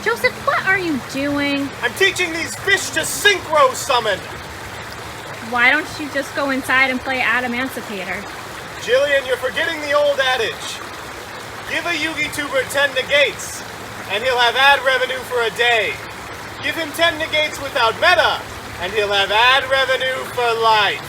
Joseph, what are you doing? I'm teaching these fish to synchro summon! Why don't you just go inside and play Adamantipator? Jillian, you're forgetting the old adage. Give a Yugi tuber 10 negates, and he'll have ad revenue for a day. Give him 10 negates without meta, and he'll have ad revenue for life.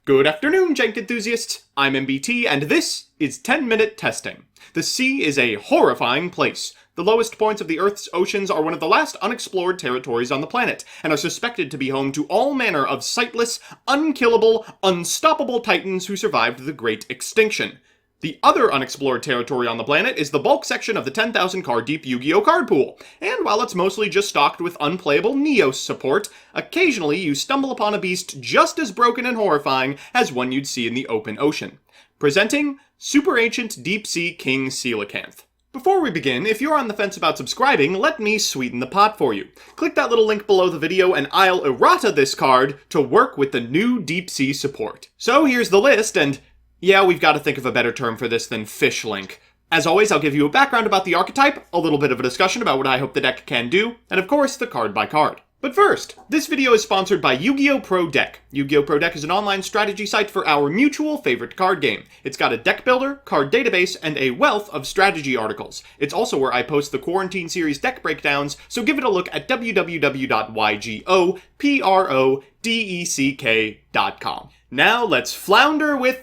Good afternoon, Jank enthusiasts. I'm MBT, and this is 10-Minute Testing. The sea is a horrifying place. The lowest points of the Earth's oceans are one of the last unexplored territories on the planet, and are suspected to be home to all manner of sightless, unkillable, unstoppable titans who survived the Great Extinction. The other unexplored territory on the planet is the bulk section of the 10,000 card deep Yu-Gi-Oh! Card pool, and while it's mostly just stocked with unplayable Neos support, occasionally you stumble upon a beast just as broken and horrifying as one you'd see in the open ocean. Presenting Super Ancient Deep-Sea King See-la-canth. Before we begin, if you're on the fence about subscribing, let me sweeten the pot for you. Click that little link below the video and I'll errata this card to work with the new Deep Sea support. So here's the list, and yeah, we've got to think of a better term for this than fish link. As always, I'll give you a background about the archetype, a little bit of a discussion about what I hope the deck can do, and of course, the card by card. But first, this video is sponsored by Yu-Gi-Oh! Pro Deck. Yu-Gi-Oh! Pro Deck is an online strategy site for our mutual favorite card game. It's got a deck builder, card database, and a wealth of strategy articles. It's also where I post the Quarantine Series deck breakdowns, so give it a look at www.ygoprodeck.com. Now let's flounder with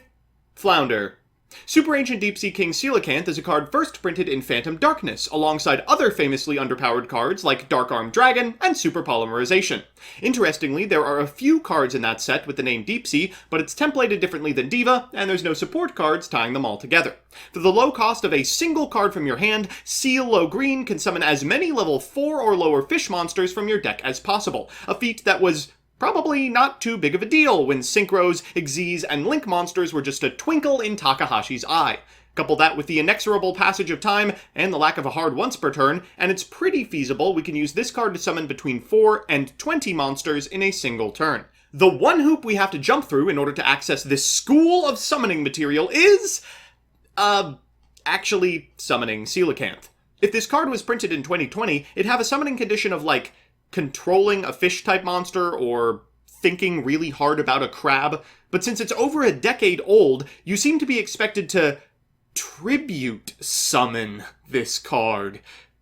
Flounder. Super Ancient Deep-Sea King See-la-canth is a card first printed in Phantom Darkness, alongside other famously underpowered cards like Dark Armed Dragon and Super Polymerization. Interestingly, there are a few cards in that set with the name Deep-Sea, but it's templated differently than Diva, and there's no support cards tying them all together. For the low cost of a single card from your hand, Seal Green can summon as many level 4 or lower fish monsters from your deck as possible, a feat that was probably not too big of a deal when Synchros, Xyz, and Link monsters were just a twinkle in Takahashi's eye. Couple that with the inexorable passage of time and the lack of a hard once per turn, and it's pretty feasible we can use this card to summon between 4 and 20 monsters in a single turn. The one hoop we have to jump through in order to access this school of summoning material is actually summoning See-la-canth. If this card was printed in 2020, it'd have a summoning condition of like controlling a fish-type monster, or thinking really hard about a crab, but since it's over a decade old, you seem to be expected to tribute summon this card.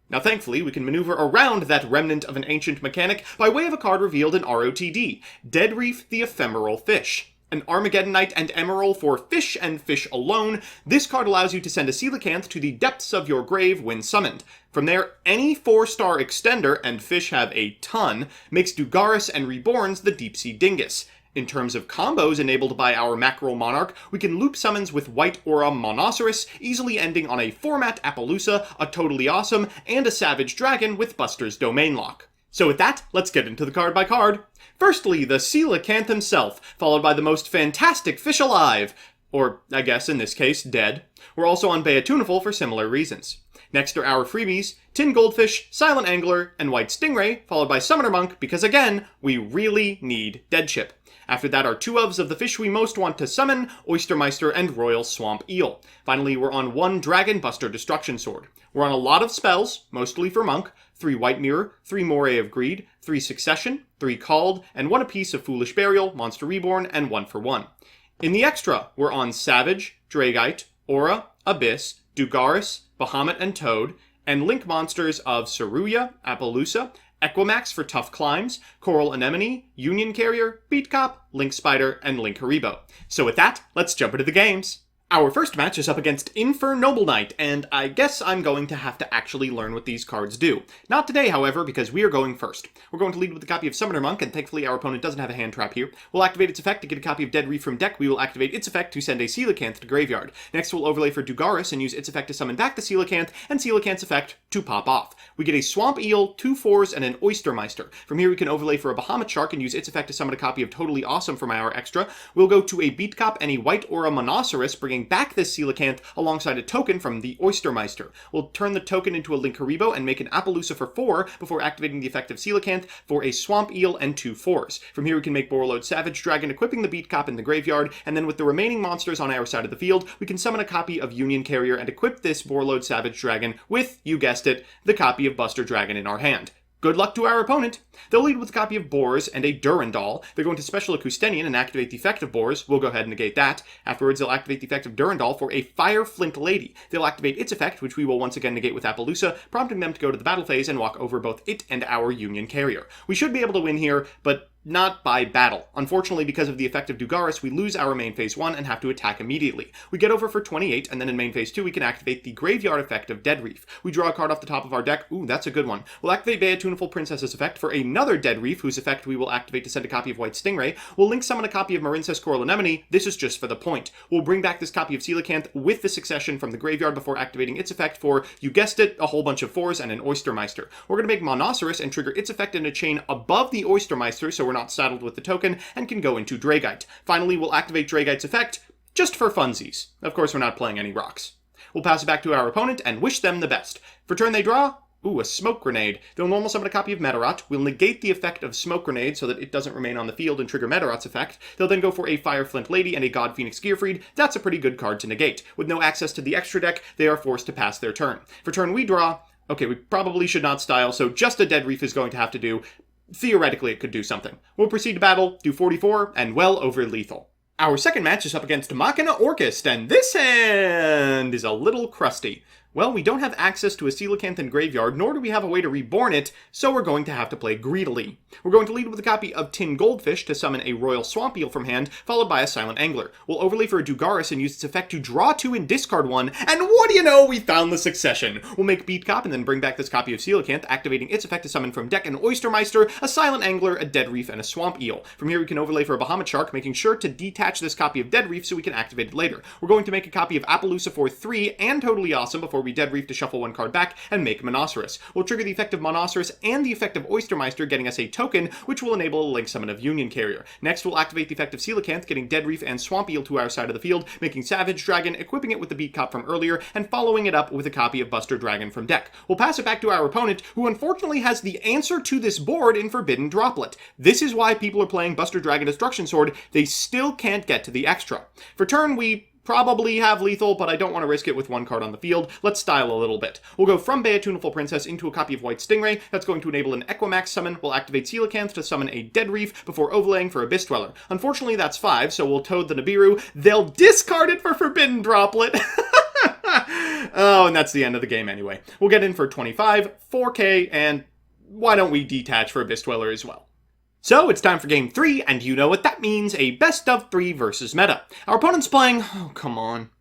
Now thankfully, we can maneuver around that remnant of an ancient mechanic by way of a card revealed in ROTD, Dead Reef the Ephemeral Fish. An Armageddonite and Emerald for fish and fish alone, this card allows you to send a See-la-canth to the depths of your grave when summoned. From there, any 4-star extender, and fish have a ton, makes Dugaris and Reborns the Deep-Sea Dingus. In terms of combos enabled by our Mackerel Monarch, we can loop summons with White Aura Monoceros, easily ending on a Format Appaloosa, a Totally Awesome, and a Savage Dragon with Buster's Domain Lock. So with that, let's get into the card by card. Firstly, the See-la-canth himself, followed by the most fantastic fish alive. Or, I guess in this case, dead. We're also on Beatuniful for similar reasons. Next are our freebies, Tin Goldfish, Silent Angler, and White Stingray, followed by Summoner Monk, because again, we really need Deadship. After that are 2 of the fish we most want to summon, Oystermeister and Royal Swamp Eel. Finally, we're on 1 Dragon Buster Destruction Sword. We're on a lot of spells, mostly for Monk, 3 White Mirror, 3 Moray of Greed, 3 Succession, 3 Called, and 1 apiece of Foolish Burial, Monster Reborn, and 1 for 1. In the extra, we're on Savage, Dragite, Aura, Abyss, Dugaris, Bahamut and Toad, and Link monsters of Saruya, Appaloosa, Equimax for Tough Climbs, Coral Anemone, Union Carrier, Beat Cop, Link Spider, and Link Haribo. So with that, let's jump into the games. Our first match is up against Noble Knight, and I guess I'm going to have to actually learn what these cards do. Not today, however, because we are going first. We're going to lead with a copy of Summoner Monk, and thankfully our opponent doesn't have a hand trap here. We'll activate its effect to get a copy of Dead Reef from deck. We will activate its effect to send a See-la-canth to graveyard. Next we'll overlay for Dugaris and use its effect to summon back the See-la-canth, and See-la-canth's effect to pop off. We get a Swamp Eel, 2 4s, and an Oystermeister. From here we can overlay for a Bahamut Shark and use its effect to summon a copy of Totally Awesome from our extra. We'll go to a Beat Cop and a White Aura Monoceros, bringing back this See-la-canth alongside a token from the Oystermeister. We'll turn the token into a Link Haribo and make an Appaloosa for 4 before activating the effect of See-la-canth for a Swamp Eel and 2 4s. From here we can make Borreload Savage Dragon, equipping the Beat Cop in the graveyard, and then with the remaining monsters on our side of the field, we can summon a copy of Union Carrier and equip this Borreload Savage Dragon with, you guessed guessed it, the copy of Buster Dragon in our hand. Good luck to our opponent. They'll lead with a copy of Boars and a Durandal. They're going to Special Acoustenian and activate the effect of Boars. We'll go ahead and negate that. Afterwards, they'll activate the effect of Durandal for a Fire Flint Lady. They'll activate its effect, which we will once again negate with Appaloosa, prompting them to go to the battle phase and walk over both it and our Union Carrier. We should be able to win here, but not by battle. Unfortunately, because of the effect of Dugaris, we lose our main phase 1 and have to attack immediately. We get over for 28, and then in main phase 2 we can activate the graveyard effect of Dead Reef. We draw a card off the top of our deck. Ooh, that's a good one. We'll activate Bea Tuneful Princess's effect for another Dead Reef, whose effect we will activate to send a copy of White Stingray. We'll link summon a copy of Marincess Coral Anemone. This is just for the point. We'll bring back this copy of See-la-canth with the succession from the graveyard before activating its effect for, you guessed it, a whole bunch of 4s and an Oystermeister. We're going to make Monoceros and trigger its effect in a chain above the Oystermeister, so we're not saddled with the token, and can go into Dragite. Finally, we'll activate Dragite's effect, just for funsies. Of course, we're not playing any rocks. We'll pass it back to our opponent and wish them the best. For turn they draw, ooh, a Smoke Grenade. They'll normal summon a copy of Medarot. We'll negate the effect of Smoke Grenade so that it doesn't remain on the field and trigger Medarot's effect. They'll then go for a Fire Flint Lady and a God Phoenix Gearfried. That's a pretty good card to negate. With no access to the extra deck, they are forced to pass their turn. For turn we draw, okay, we probably should not style, so just a Dead Reef is going to have to do. Theoretically, it could do something. We'll proceed to battle, do 44, and well over lethal. Our second match is up against Machina Orchist, and this hand is a little crusty. Well, we don't have access to a see-la-canth in graveyard, nor do we have a way to reborn it, so we're going to have to play greedily. We're going to lead with a copy of Tin Goldfish to summon a Royal Swamp Eel from hand, followed by a Silent Angler. We'll overlay for a Dugaris and use its effect to draw 2 and discard 1, and what do you know, we found the succession! We'll make Beat Cop and then bring back this copy of See-la-canth, activating its effect to summon from deck an Oystermeister, a Silent Angler, a Dead Reef, and a Swamp Eel. From here we can overlay for a Bahamut Shark, making sure to detach this copy of Dead Reef so we can activate it later. We're going to make a copy of Appaloosa for 3 and Totally Awesome before we Dead Reef to shuffle 1 card back and make Monoceros. We'll trigger the effect of Monoceros and the effect of Oystermeister, getting us a token, which will enable a link summon of Union Carrier. Next, we'll activate the effect of See-la-canth, getting Dead Reef and Swamp Eel to our side of the field, making Savage Dragon, equipping it with the Beat Cop from earlier, and following it up with a copy of Buster Dragon from deck. We'll pass it back to our opponent, who unfortunately has the answer to this board in Forbidden Droplet. This is why people are playing Buster Dragon Destruction Sword. They still can't get to the extra. For turn, we probably have lethal, but I don't want to risk it with 1 card on the field. Let's style a little bit. We'll go from Bea Tuneful Princess into a copy of White Stingray. That's going to enable an Equimax summon. We'll activate See-la-canth to summon a Dead Reef before overlaying for Abyss Dweller. Unfortunately, that's 5, so we'll Toad the Nibiru. They'll discard it for Forbidden Droplet. Oh, and that's the end of the game anyway. We'll get in for 25, 4K, and why don't we detach for Abyss Dweller as well? So, it's time for game 3, and you know what that means, a best of 3 versus meta. Our opponent's playing, oh, come on,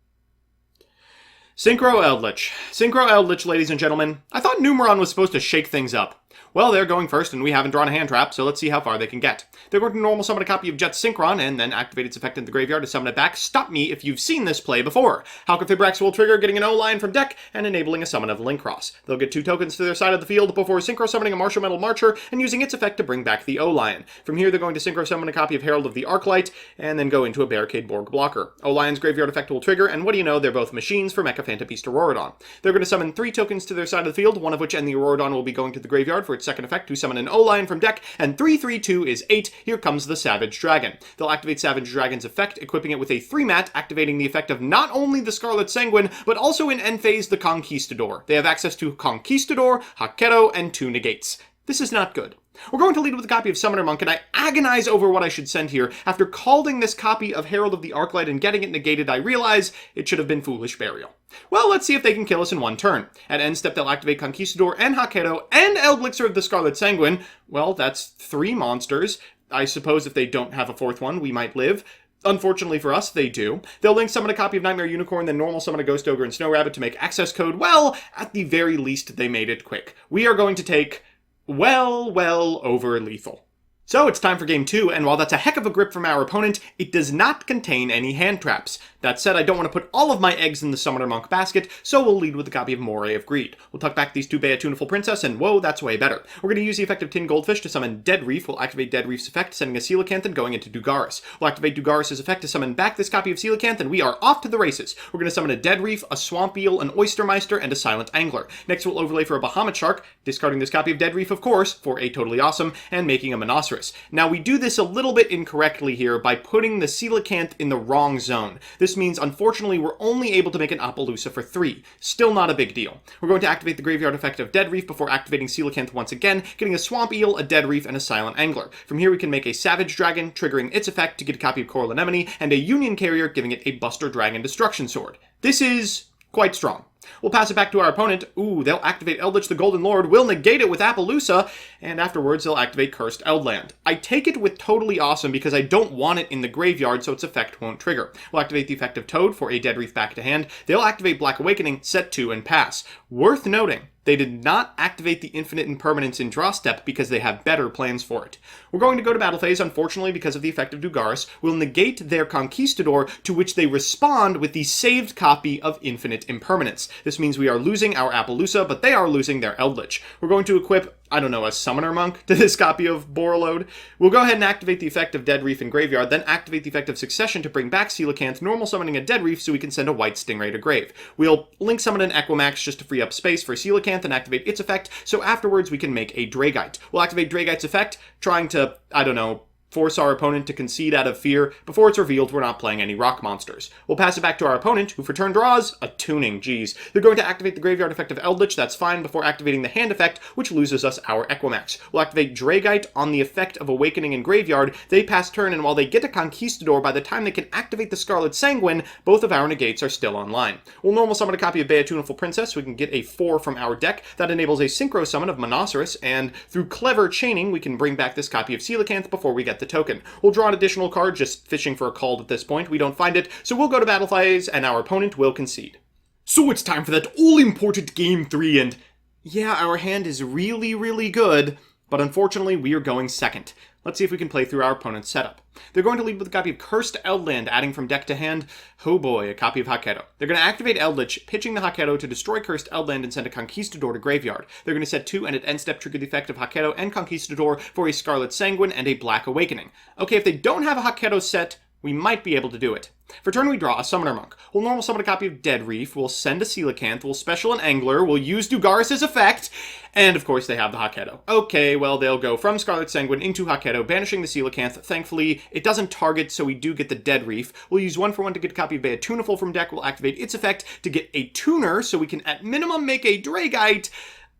Synchro Eldritch. Synchro Eldritch, ladies and gentlemen. I thought Numeron was supposed to shake things up. Well, they're going first, and we haven't drawn a hand trap, so let's see how far they can get. They're going to normal summon a copy of Jet Synchron, and then activate its effect in the graveyard to summon it back. Stop me if you've seen this play before. Halqifibrax will trigger, getting an O-line from deck, and enabling a summon of Linkross. They'll get 2 tokens to their side of the field before Synchro summoning a Martial Metal Marcher, and using its effect to bring back the O-Lion. From here, they're going to Synchro summon a copy of Herald of the Arclight, and then go into a Barricade Borg blocker. O-Lion's graveyard effect will trigger, and what do you know, they're both machines for Mecha Phantobeast Auroradon. They're going to summon 3 tokens to their side of the field, one of which and the Auroradon will be going to the graveyard for its second effect to summon an O-Line from deck, and 3/3/2 is 8. Here comes the Savage Dragon. They'll activate Savage Dragon's effect, equipping it with a 3-mat, activating the effect of not only the Scarlet Sanguine, but also in end phase the Conquistador. They have access to Conquistador, Haketo, and 2 negates. This is not good. We're going to lead with a copy of Summoner Monk, and I agonize over what I should send here. After calling this copy of Herald of the Arclight and getting it negated, I realize it should have been Foolish Burial. Well, let's see if they can kill us in 1 turn. At end step, they'll activate Conquistador and Haketo and Elblixir of the Scarlet Sanguine. Well, that's 3 monsters. I suppose if they don't have a 4th one, we might live. Unfortunately for us, they do. They'll link summon a copy of Nightmare Unicorn, then normal summon a Ghost Ogre and Snow Rabbit to make access code. Well, at the very least, they made it quick. We are going to take well over lethal. So it's time for game 2, and while that's a heck of a grip from our opponent, it does not contain any hand traps. That said, I don't want to put all of my eggs in the Summoner Monk basket, so we'll lead with a copy of Moray of Greed. We'll tuck back these 2 Bea Tuneful Princess, and whoa, that's way better. We're going to use the effect of Tin Goldfish to summon Dead Reef. We'll activate Dead Reef's effect, sending a See-la-canth and going into Dugaris. We'll activate Dugaris' effect to summon back this copy of See-la-canth, and we are off to the races. We're going to summon a Dead Reef, a Swamp Eel, an Oystermeister, and a Silent Angler. Next, we'll overlay for a Bahamut Shark, discarding this copy of Dead Reef, of course, for a Totally Awesome, and making a Monoceros. monsters. Now, we do this a little bit incorrectly here by putting the see-la-canth in the wrong zone. This means, unfortunately, we're only able to make an Appaloosa for 3. Still not a big deal. We're going to activate the graveyard effect of Dead Reef before activating see-la-canth once again, getting a Swamp Eel, a Dead Reef, and a Silent Angler. From here, we can make a Savage Dragon, triggering its effect to get a copy of Coral Anemone, and a Union Carrier, giving it a Buster Dragon Destruction Sword. This is quite strong. We'll pass it back to our opponent. Ooh, they'll activate Eldritch the Golden Lord. We'll negate it with Appaloosa, and afterwards they'll activate Cursed Eldland. I take it with Totally Awesome because I don't want it in the graveyard, so its effect won't trigger. We'll activate the effect of Toad for a Dead Reef back to hand. They'll activate Black Awakening, set 2, and pass. Worth noting, they did not activate the Infinite Impermanence in draw step because they have better plans for it. We're going to go to battle phase, unfortunately, because of the effect of Dugaris. We'll negate their Conquistador, to which they respond with the saved copy of Infinite Impermanence. This means we are losing our Appaloosa, but they are losing their Eldritch. We're going to equip, I don't know, a Summoner Monk to this copy of Borreload. We'll go ahead and activate the effect of Dead Reef in Graveyard, then activate the effect of Succession to bring back see-la-canth, normal summoning a Dead Reef so we can send a White Stingray to grave. We'll link summon an Equimax just to free up space for see-la-canth and activate its effect, so afterwards we can make a Dragite. We'll activate Dragite's effect, trying to, I don't know, force our opponent to concede out of fear. Before it's revealed, we're not playing any rock monsters. We'll pass it back to our opponent, who for turn draws a tuning. Geez. They're going to activate the graveyard effect of Eldritch, that's fine, before activating the hand effect, which loses us our Equimax. We'll activate Dragite on the effect of Awakening in Graveyard. They pass turn, and while they get a Conquistador, by the time they can activate the Scarlet Sanguine, both of our negates are still online. We'll normal summon a copy of Bea Tuneful Princess so we can get a 4 from our deck. That enables a Synchro summon of Monoceros, and through clever chaining, we can bring back this copy of see-la-canth before we get the token. We'll draw an additional card, just fishing for a call at this point. We don't find it, so we'll go to battle phase, and our opponent will concede. So it's time for that all-important Game 3, and yeah, our hand is really, really good, but unfortunately we are going second. Let's see if we can play through our opponent's setup. They're going to lead with a copy of Cursed Eldland, adding from deck to hand, oh boy, a copy of Haketo. They're going to activate Eldritch, pitching the Haketo to destroy Cursed Eldland and send a Conquistador to graveyard. They're going to set 2 and at end step trigger the effect of Haketo and Conquistador for a Scarlet Sanguine and a Black Awakening. Okay, if they don't have a Haketo set, we might be able to do it. For turn, we draw a Summoner Monk. We'll normal summon a copy of Dead Reef, we'll send a see-la-canth, we'll special an Angler, we'll use Dugaris' effect, and of course they have the Haketo. Okay, well they'll go from Scarlet Sanguine into Haketo, banishing the see-la-canth. Thankfully, it doesn't target, so we do get the Dead Reef. We'll use 1 for 1 to get a copy of Bea Tuneful from deck, we'll activate its effect to get a Tuner, so we can at minimum make a Dragite,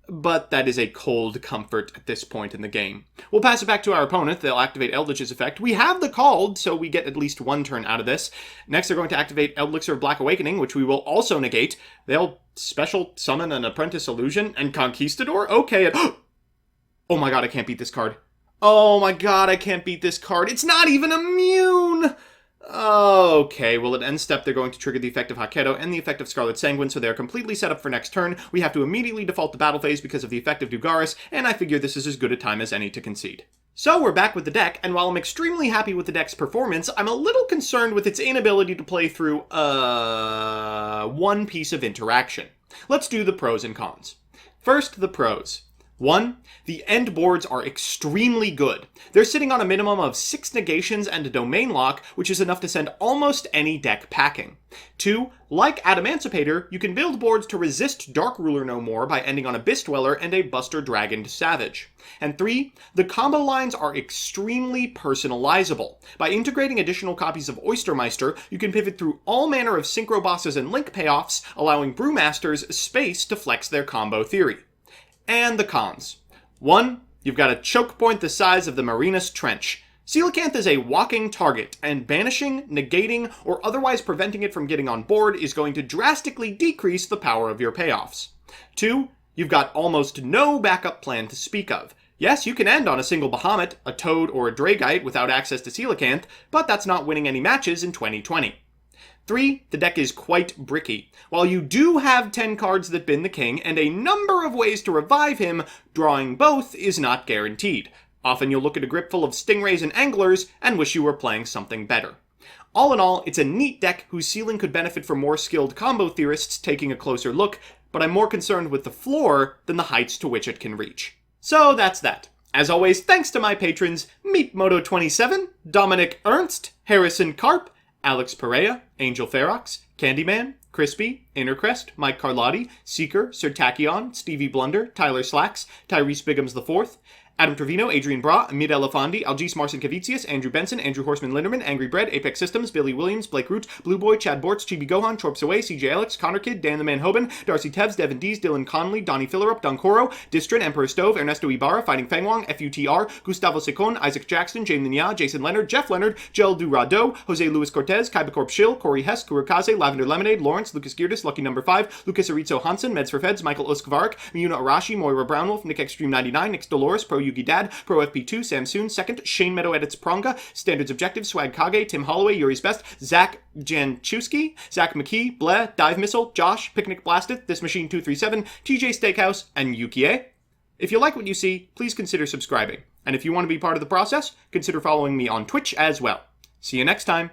but that is a cold comfort at this point in the game. We'll pass it back to our opponent. They'll activate Eldritch's effect. We have the called, so we get at least 1 turn out of this. Next, they're going to activate Elixir of Black Awakening, which we will also negate. They'll special summon an Apprentice Illusion and Conquistador? Okay, oh my god, I can't beat this card. Oh my god, I can't beat this card. It's not even immune! Okay, well at end step they're going to trigger the effect of Haketo and the effect of Scarlet Sanguine, so they're completely set up for next turn. We have to immediately default to battle phase because of the effect of Dugaris, and I figure this is as good a time as any to concede. So we're back with the deck, and while I'm extremely happy with the deck's performance, I'm a little concerned with its inability to play through, one piece of interaction. Let's do the pros and cons. First, the pros. 1. The end boards are extremely good. They're sitting on a minimum of 6 negations and a domain lock, which is enough to send almost any deck packing. 2. Like Adamancipator, you can build boards to resist Dark Ruler no more by ending on Abyss Dweller and a Buster Dragoned Savage. And 3. The combo lines are extremely personalizable. By integrating additional copies of Oystermeister, you can pivot through all manner of Synchro Bosses and Link payoffs, allowing Brewmasters space to flex their combo theory. And the cons. 1. You've got a choke point the size of the Marinas Trench. See-la-canth is a walking target, and banishing, negating, or otherwise preventing it from getting on board is going to drastically decrease the power of your payoffs. 2. You've got almost no backup plan to speak of. Yes, you can end on a single Bahamut, a Toad, or a Dragite without access to See-la-canth, but that's not winning any matches in 2020. 3. The deck is quite bricky. While you do have 10 cards that bin the king, and a number of ways to revive him, drawing both is not guaranteed. Often you'll look at a grip full of Stingrays and Anglers, and wish you were playing something better. All in all, it's a neat deck whose ceiling could benefit from more skilled combo theorists taking a closer look, but I'm more concerned with the floor than the heights to which it can reach. So that's that. As always, thanks to my patrons, MeatMoto27, Dominic Ernst, Harrison Karp, Alex Perea, Angel Ferox, Candyman, Crispy, Innercrest, Mike Carlotti, Seeker, Sir Tachyon, Stevie Blunder, Tyler Slacks, Tyrese Biggums IV, Adam Trevino, Adrian Bra, Amid Elefandi, Algis Marcinkevicius, Andrew Benson, Andrew Horseman Linderman, Angry Bread, Apex Systems, Billy Williams, Blake Root, Blue Boy, Chad Bortz, Chibi Gohan, Torps Away, CJ Alex, Connor Kid, Dan the Man Hoban, Darcy Tevz, Devin Dees, Dylan Conley, Donnie Fillerup, Don Coro, Distrin, Emperor Stove, Ernesto Ibarra, Fighting Fangwang, FUTR, Gustavo Secon, Isaac Jackson, James Nya, Jason Leonard, Jeff Leonard, Gel Durado, Jose Luis Cortez, Kybacorp Shill, Corey Hess, Kurakaze, Lavender Lemonade, Lawrence, Lucas Geardas, Lucky Number 5, Lucas Arizo Hansen, Meds for Feds, Michael Uskvark, Miyuna Arashi, Moira Brownwolf, Nick Extreme 99, Nick Dolores, Pro Yugi Dad, Pro FP2, Sam Soon, Second, Shane Meadow Edits Pronga, Standards Objective, Swag Kage, Tim Holloway, Yuri's Best, Zach Janchewski, Zach McKee, Bleh, Dive Missile, Josh, Picnic Blasted, This Machine 237, TJ Steakhouse, and Yukie. If you like what you see, please consider subscribing. And if you want to be part of the process, consider following me on Twitch as well. See you next time.